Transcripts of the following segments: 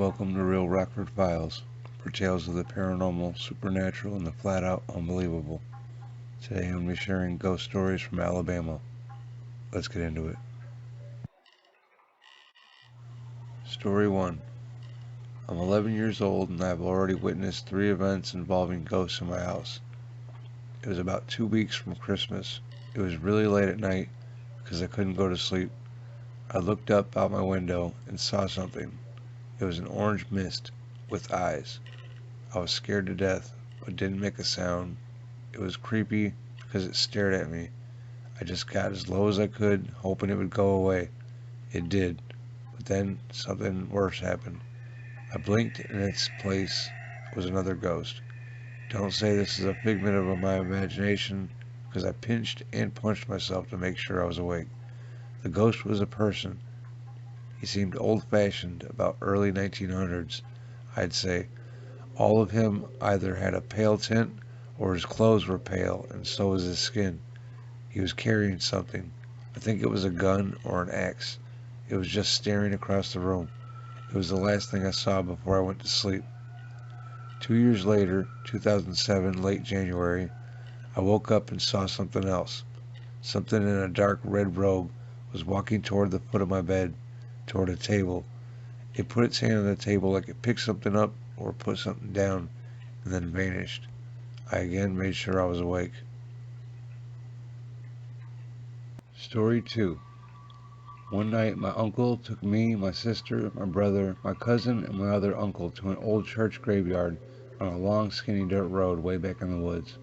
Welcome to Real Rockford Files, for tales of the paranormal, supernatural, and the flat-out unbelievable. Today I'm going to be sharing ghost stories from Alabama. Let's get into it. Story 1. I'm 11 years old and I've already witnessed 3 events involving ghosts in my house. It was about 2 weeks from Christmas. It was really late at night because I couldn't go to sleep. I looked up out my window and saw something. It was an orange mist with eyes. I was scared to death, but didn't make a sound. It was creepy because it stared at me. I just got as low as I could, hoping it would go away. It did, but then something worse happened. I blinked and in its place was another ghost. Don't say this is a figment of my imagination, because I pinched and punched myself to make sure I was awake. The ghost was a person. He seemed old-fashioned, about early 1900s, I'd say. All of him either had a pale tint or his clothes were pale and so was his skin. He was carrying something. I think it was a gun or an axe. It was just staring across the room. It was the last thing I saw before I went to sleep. 2 years later, 2007, late January, I woke up and saw something else. Something in a dark red robe was walking toward the foot of my bed, toward a table. It put its hand on the table like it picked something up or put something down, and then vanished. I again made sure I was awake. Story 2. One night my uncle took me, my sister, my brother, my cousin, and my other uncle to an old church graveyard on a long skinny dirt road way back in the woods.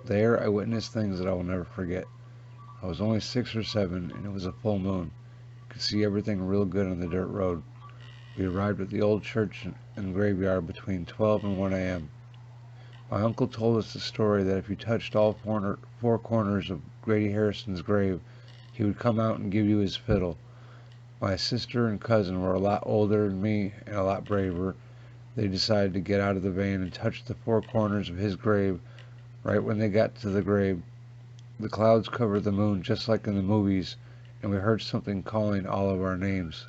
There I witnessed things that I will never forget. I was only 6 or 7 and it was a full moon. Could see everything real good on the dirt road. We arrived at the old church and graveyard between 12 and 1 a.m. My uncle told us the story that if you touched all 4 corners of Grady Harrison's grave, he would come out and give you his fiddle. My sister and cousin were a lot older than me and a lot braver. They decided to get out of the van and touch the 4 corners of his grave. Right when they got to the grave, the clouds covered the moon just like in the movies, and we heard something calling all of our names.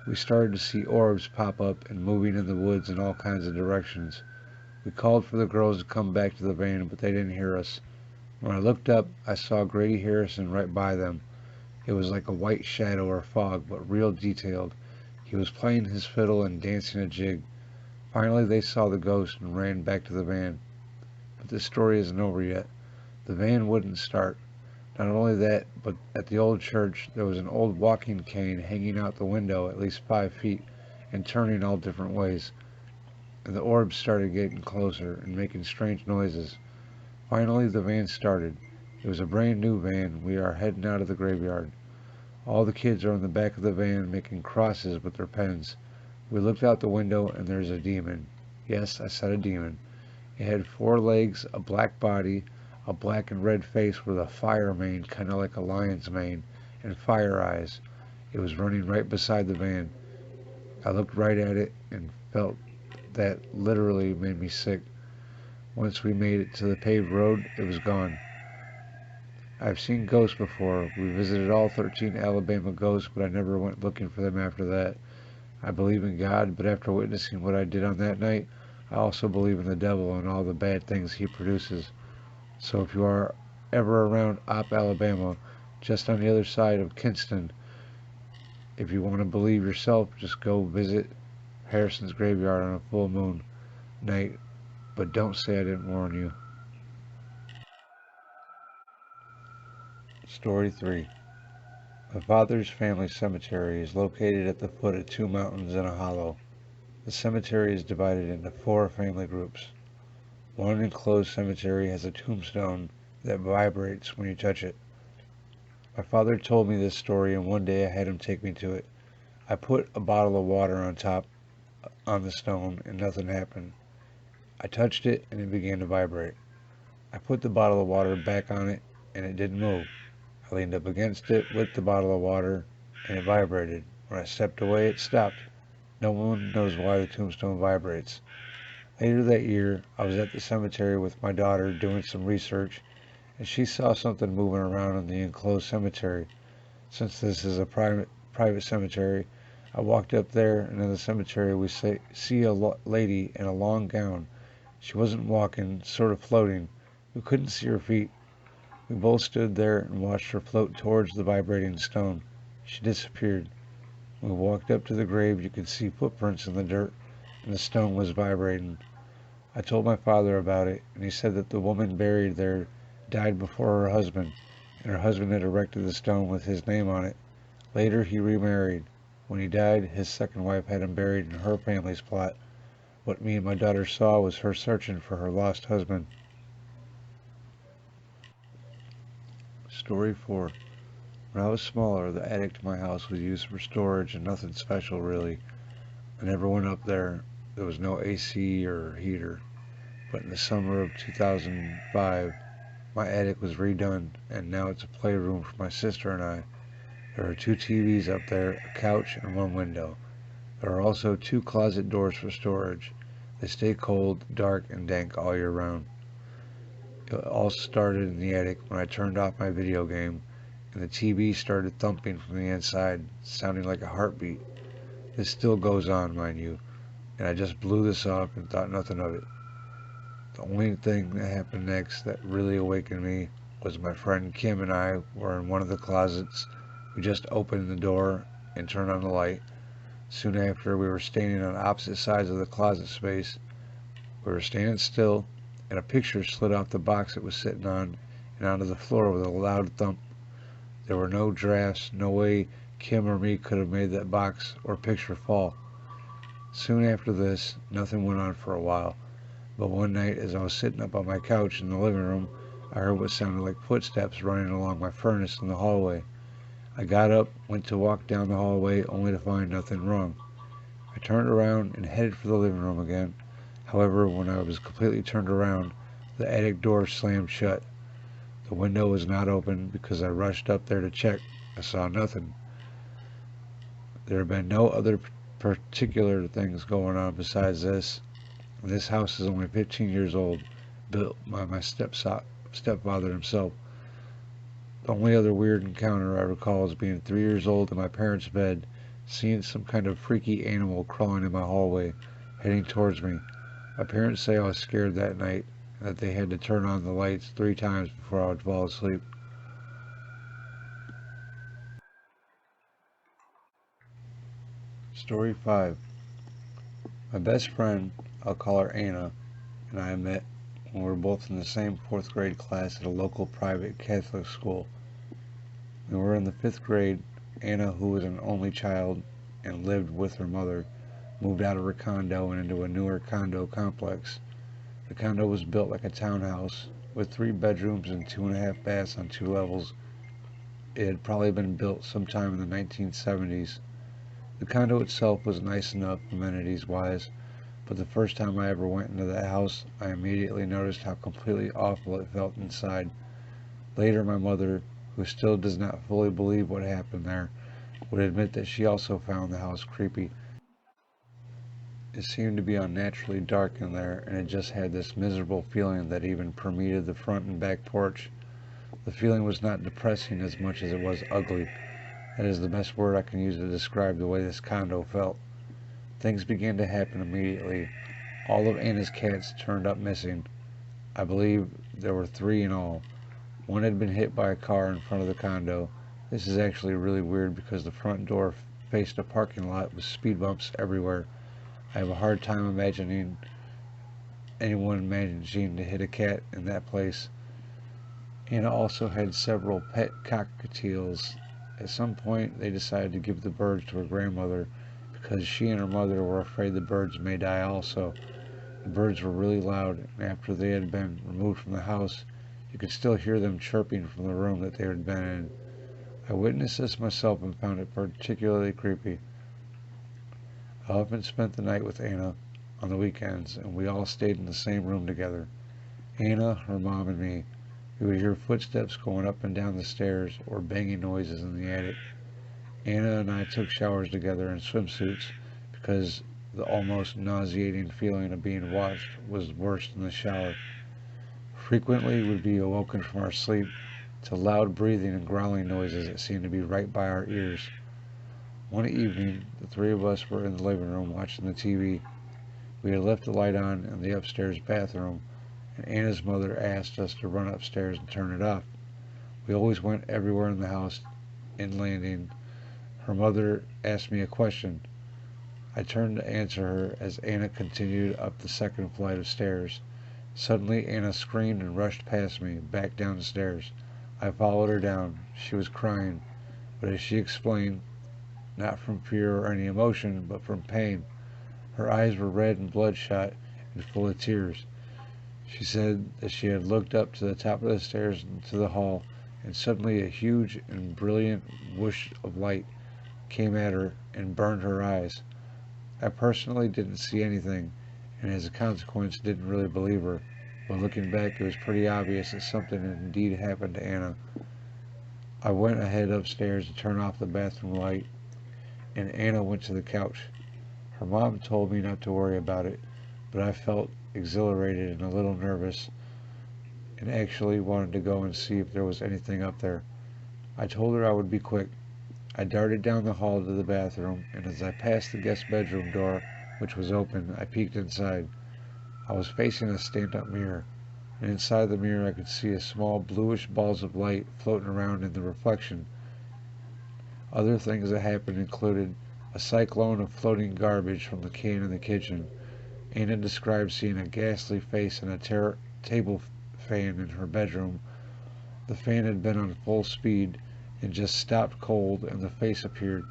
We started to see orbs pop up and moving in the woods in all kinds of directions. We called for the girls to come back to the van, but they didn't hear us. When I looked up, I saw Grady Harrison right by them. It was like a white shadow or fog, but real detailed. He was playing his fiddle and dancing a jig. Finally, they saw the ghost and ran back to the van. But the story isn't over yet. The van wouldn't start. Not only that, but at the old church, there was an old walking cane hanging out the window at least 5 feet and turning all different ways. And the orbs started getting closer and making strange noises. Finally, the van started. It was a brand new van. We are heading out of the graveyard. All the kids are in the back of the van making crosses with their pens. We looked out the window and there's a demon. Yes, I said a demon. It had 4 legs, a black body, a black and red face with a fire mane, kind of like a lion's mane, and fire eyes. It was running right beside the van. I looked right at it and felt that literally made me sick. Once we made it to the paved road, it was gone. I've seen ghosts before. We visited all 13 Alabama ghosts, but I never went looking for them after that. I believe in God, but after witnessing what I did on that night, I also believe in the devil and all the bad things he produces. So if you are ever around Opp, Alabama, just on the other side of Kinston, if you want to believe yourself, just go visit Harrison's graveyard on a full moon night, but don't say I didn't warn you. Story 3. My father's family cemetery is located at the foot of 2 mountains in a hollow. The cemetery is divided into 4 family groups. One enclosed cemetery has a tombstone that vibrates when you touch it. My father told me this story, and one day I had him take me to it. I put a bottle of water on top on the stone and nothing happened. I touched it and it began to vibrate. I put the bottle of water back on it and it didn't move. I leaned up against it with the bottle of water and it vibrated. When I stepped away, it stopped. No one knows why the tombstone vibrates. Later that year, I was at the cemetery with my daughter doing some research, and she saw something moving around in the enclosed cemetery. Since this is a private cemetery, I walked up there, and in the cemetery we see a lady in a long gown. She wasn't walking, sort of floating. We couldn't see her feet. We both stood there and watched her float towards the vibrating stone. She disappeared. When we walked up to the grave, you could see footprints in the dirt, and the stone was vibrating. I told my father about it, and he said that the woman buried there died before her husband, and her husband had erected the stone with his name on it. Later, he remarried. When he died, his second wife had him buried in her family's plot. What me and my daughter saw was her searching for her lost husband. Story 4. When I was smaller, the attic to my house was used for storage and nothing special really. I never went up there. There was no AC or heater. But in the summer of 2005, my attic was redone, and now it's a playroom for my sister and I. There are 2 TVs up there, a couch, and 1 window. There are also 2 closet doors for storage. They stay cold, dark, and dank all year round. It all started in the attic when I turned off my video game, and the TV started thumping from the inside, sounding like a heartbeat. This still goes on, mind you, and I just blew this off and thought nothing of it. The only thing that happened next that really awakened me was my friend Kim and I were in one of the closets. We just opened the door and turned on the light. Soon after, we were standing on opposite sides of the closet space. We were standing still, and a picture slid off the box it was sitting on and onto the floor with a loud thump. There were no drafts, no way Kim or me could have made that box or picture fall. Soon after this, nothing went on for a while, but one night as I was sitting up on my couch in the living room, I heard what sounded like footsteps running along my furnace in the hallway. I got up, went to walk down the hallway, only to find nothing wrong. I turned around and headed for the living room again. However, when I was completely turned around, the attic door slammed shut. The window was not open because I rushed up there to check. I saw nothing. There have been no other particular things going on besides this. This house is only 15 years old, built by my stepfather himself. The only other weird encounter I recall is being 3 years old in my parents' bed, seeing some kind of freaky animal crawling in my hallway, heading towards me. My parents say I was scared that night, and that they had to turn on the lights 3 times before I would fall asleep. Story 5. My best friend, I'll call her Anna, and I met when we were both in the same 4th grade class at a local private Catholic school. When we were in the 5th grade, Anna, who was an only child and lived with her mother, moved out of her condo and into a newer condo complex. The condo was built like a townhouse, with 3 bedrooms and 2.5 baths on 2 levels. It had probably been built sometime in the 1970s. The condo itself was nice enough, amenities-wise, but the first time I ever went into that house, I immediately noticed how completely awful it felt inside. Later, my mother, who still does not fully believe what happened there, would admit that she also found the house creepy. It seemed to be unnaturally dark in there, and it just had this miserable feeling that even permeated the front and back porch. The feeling was not depressing as much as it was ugly. That is the best word I can use to describe the way this condo felt. Things began to happen immediately. All of Anna's cats turned up missing. I believe there were 3 in all. One had been hit by a car in front of the condo. This is actually really weird because the front door faced a parking lot with speed bumps everywhere. I have a hard time imagining anyone managing to hit a cat in that place. Anna also had several pet cockatiels. At some point, they decided to give the birds to her grandmother because she and her mother were afraid the birds may die also. The birds were really loud, and after they had been removed from the house, you could still hear them chirping from the room that they had been in. I witnessed this myself and found it particularly creepy. I often spent the night with Anna on the weekends, and we all stayed in the same room together. Anna, her mom, and me. We would hear footsteps going up and down the stairs or banging noises in the attic. Anna and I took showers together in swimsuits because the almost nauseating feeling of being watched was worse than the shower. Frequently, we'd be awoken from our sleep to loud breathing and growling noises that seemed to be right by our ears. One evening, the three of us were in the living room watching the TV. We had left the light on in the upstairs bathroom, and Anna's mother asked us to run upstairs and turn it off. We always went everywhere in the house in landing. Her mother asked me a question. I turned to answer her as Anna continued up the second flight of stairs. Suddenly Anna screamed and rushed past me, back down the stairs. I followed her down. She was crying, but as she explained, not from fear or any emotion, but from pain. Her eyes were red and bloodshot and full of tears. She said that she had looked up to the top of the stairs into the hall, and suddenly a huge and brilliant whoosh of light came at her and burned her eyes. I personally didn't see anything, and as a consequence didn't really believe her, but looking back it was pretty obvious that something had indeed happened to Anna. I went ahead upstairs to turn off the bathroom light, and Anna went to the couch. Her mom told me not to worry about it, but I felt exhilarated and a little nervous, and actually wanted to go and see if there was anything up there. I told her I would be quick. I darted down the hall to the bathroom, and as I passed the guest bedroom door, which was open, I peeked inside. I was facing a stand-up mirror, and inside the mirror I could see a small bluish balls of light floating around in the reflection. Other things that happened included a cyclone of floating garbage from the can in the kitchen. Anna described seeing a ghastly face and a table fan in her bedroom. The fan had been on full speed and just stopped cold, and the face appeared.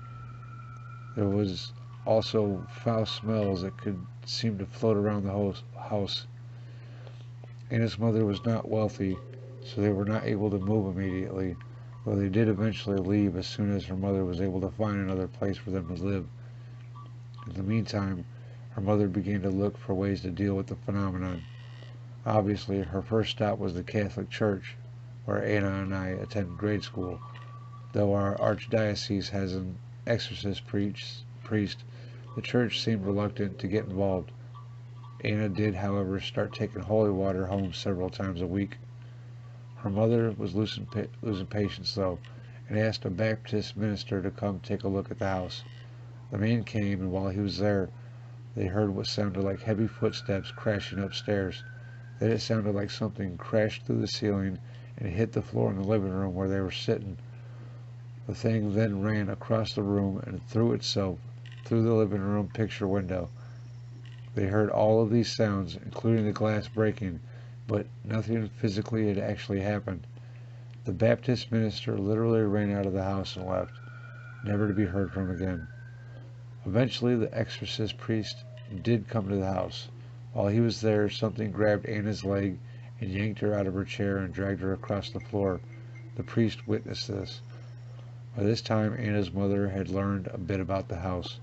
There was also foul smells that could seem to float around the house. Anna's mother was not wealthy, so they were not able to move immediately, though they did eventually leave as soon as her mother was able to find another place for them to live. In the meantime, her mother began to look for ways to deal with the phenomenon. Obviously, her first stop was the Catholic Church, where Anna and I attended grade school. Though our archdiocese has an exorcist priest, the church seemed reluctant to get involved. Anna did, however, start taking holy water home several times a week. Her mother was losing patience, though, and asked a Baptist minister to come take a look at the house. The man came, and while he was there, they heard what sounded like heavy footsteps crashing upstairs. Then it sounded like something crashed through the ceiling and hit the floor in the living room where they were sitting. The thing then ran across the room and threw itself through the living room picture window. They heard all of these sounds, including the glass breaking, but nothing physically had actually happened. The Baptist minister literally ran out of the house and left, never to be heard from again. Eventually, the exorcist priest did come to the house. While he was there, something grabbed Anna's leg and yanked her out of her chair and dragged her across the floor. The priest witnessed this. By this time, Anna's mother had learned a bit about the house.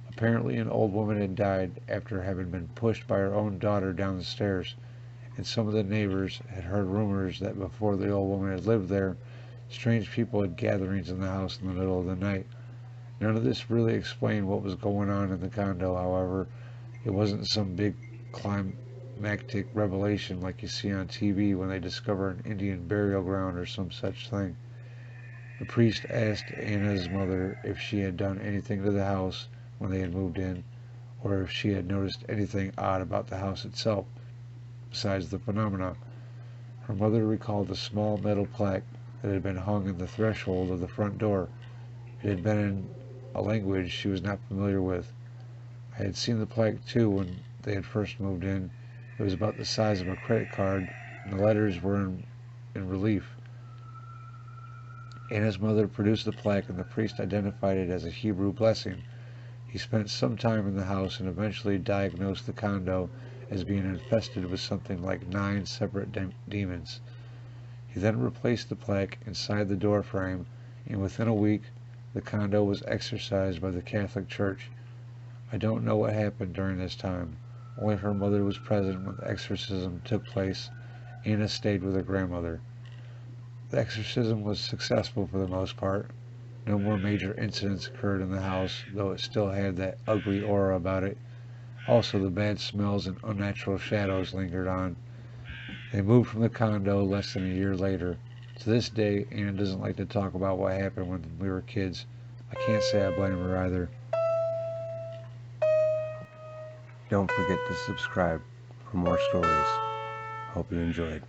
Apparently, an old woman had died after having been pushed by her own daughter down the stairs, and some of the neighbors had heard rumors that before the old woman had lived there, strange people had gatherings in the house in the middle of the night. None of this really explained what was going on in the condo, however. It wasn't some big climactic revelation like you see on TV when they discover an Indian burial ground or some such thing. The priest asked Anna's mother if she had done anything to the house when they had moved in, or if she had noticed anything odd about the house itself, besides the phenomena. Her mother recalled a small metal plaque that had been hung in the threshold of the front door. It had been in a language she was not familiar with. I had seen the plaque too when they had first moved in. It was about the size of a credit card, and the letters were in relief. Anna's mother produced the plaque, and the priest identified it as a Hebrew blessing. He spent some time in the house and eventually diagnosed the condo as being infested with something like 9 separate demons. He then replaced the plaque inside the door frame, and within a week, the condo was exorcised by the Catholic Church. I don't know what happened during this time. Only her mother was present when the exorcism took place. Anna stayed with her grandmother. The exorcism was successful for the most part. No more major incidents occurred in the house, though it still had that ugly aura about it. Also, the bad smells and unnatural shadows lingered on. They moved from the condo less than a year later. To this day, Anna doesn't like to talk about what happened when we were kids. I can't say I blame her either. Don't forget to subscribe for more stories. Hope you enjoyed.